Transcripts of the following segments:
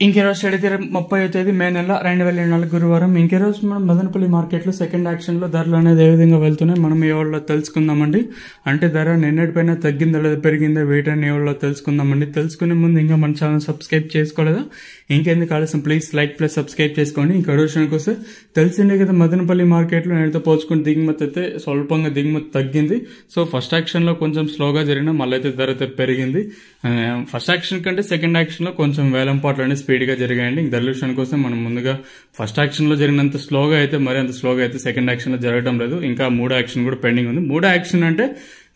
ఇంకెరోజు 30వ తేదీ మే నెల 2024 గురువారం. ఇంకెరోజు మనం మదనపల్లి మార్కెట్లో సెకండ్ యాక్షన్లో ధరలు అనేది ఏ విధంగా వెళ్తున్నాయి మనం ఈ వాళ్ళలో తెలుసుకుందామండి. అంటే ధర నిన్నటిపైన తగ్గిందా లేదా పెరిగిందా వీటని ఈ వాళ్ళలో తెలుసుకుందామండి. తెలుసుకునే ముందు ఇంకా మన ఛానల్ సబ్స్క్రైబ్ చేసుకోలేదా? ఇంకెందుకు ఆలస్యం, ప్లీజ్ లైక్ ప్లస్ సబ్స్క్రైబ్ చేసుకోండి. ఇంకా విషయానికి వస్తే తెలిసిందే కదా, మదనపల్లి మార్కెట్లో నేటితో పోల్చుకుని దిగుమతి అయితే స్వల్పంగా దిగుమతి తగ్గింది. సో ఫస్ట్ యాక్షన్లో కొంచెం స్లోగా జరిగిన మళ్ళీ అయితే ధర అయితే పెరిగింది. ఫస్ట్ యాక్షన్ కంటే సెకండ్ యాక్షన్లో కొంచెం వేలం పాటలు అనేది స్పీడ్గా జరిగాయండి. ఇంక దర్శనం కోసం మనం ముందుగా ఫస్ట్ యాక్షన్లో జరిగినంత స్లోగా అయితే మరి అంత స్లోగా అయితే సెకండ్ యాక్షన్లో జరగడం లేదు. ఇంకా మూడో యాక్షన్ కూడా పెండింగ్ ఉంది. మూడో యాక్షన్ అంటే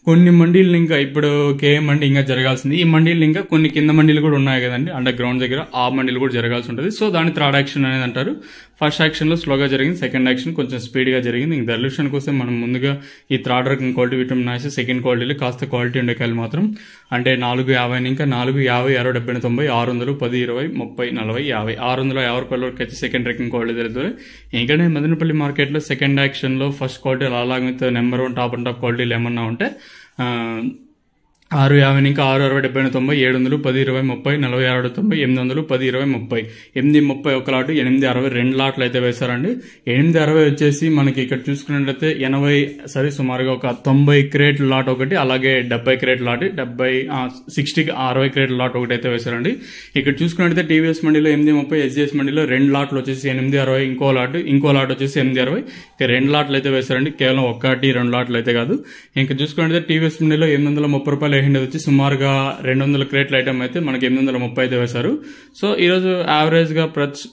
కొన్ని మండీలు ఇంకా ఇప్పుడు కేఎం మండీ ఇంకా జరగాల్సింది. ఈ మండీలు ఇంకా కొన్ని కింద మండీలు కూడా ఉన్నాయి కదండి అండర్ గ్రౌండ్ దగ్గర, ఆ మండీలు కూడా జరగాల్సి ఉంటుంది. సో దాని థర్డ్ యాక్షన్ అనేది అంటారు. ఫస్ట్ యాక్షన్లో స్లోగా జరిగింది, సెకండ్ యాక్షన్ కొంచెం స్పీడ్గా జరిగింది. ఇంక దర్శనం కోసం మనం ముందుగా ఈ థర్డ్ రకం క్వాలిటీ విటమిన్ నాసి సెకండ్ క్వాలిటీలో కాస్త క్వాలిటీ ఉండే కాయలు మాత్రం అంటే 450 ఇంకా 450 60 70 90 600 10 20 30 40 50 650 రూపాయల వరకు అయితే సెకండ్ రకం క్వాలిటీ జరుగుతుంది. ఇంకా మదనపల్లి మార్కెట్లో సెకండ్ యాక్షన్లో ఫస్ట్ క్వాలిటీ అలాగే నెంబర్ 1 టాప్ అండ్ టాప్ క్వాలిటీలు ఏమన్నా ఉంటే 650 ఇంకా 660 70 90 700 10 20 30 40 60 90 800 10 20 30 830 ఒక లాటు 860 రెండు లాట్లు అయితే వేశారండి. 860 వచ్చేసి మనకి ఇక్కడ చూసుకున్నట్లయితే 80 సుమారుగా ఒక 90 క్రేట్ లాట్ ఒకటి, అలాగే 70 క్రేట్ లాట్ 60 క్రేట్ లాట్ ఒకటి అయితే వేశారండి. ఇక్కడ చూసుకున్నట్లయితే టీవీఎస్ మండీలో 830, ఎస్జిఎస్ మండీలో రెండు లాట్లు వచ్చేసి 860, ఇంకో లాట్ వచ్చేసి 860, ఇక రెండు లాట్లు అయితే వేశారండి. కేవలం 1-2 లాట్లు అయితే కాదు. ఇంకా చూసుకున్నట్లయితే టీవీఎస్ మండీలో 830 రూపాయలు వచ్చి సుమారుగా 200 క్రేట్ల ఐటమ్ అయితే మనకి 830 అయితే వేశారు. సో ఈరోజు యావరేజ్ గా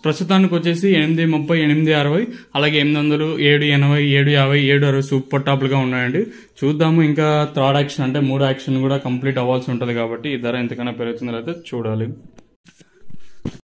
ప్రస్తుతానికి వచ్చేసి 830, 860, అలాగే 800, 780, 750, 760 సూపర్ టాప్లు గా ఉన్నాయండి. చూద్దాము, ఇంకా థర్డ్ యాక్షన్ అంటే మూడో యాక్షన్ కూడా కంప్లీట్ అవ్వాల్సి ఉంటుంది కాబట్టి ఈ ధర ఎంతకైనా పెరుగుతుందో అయితే చూడాలి.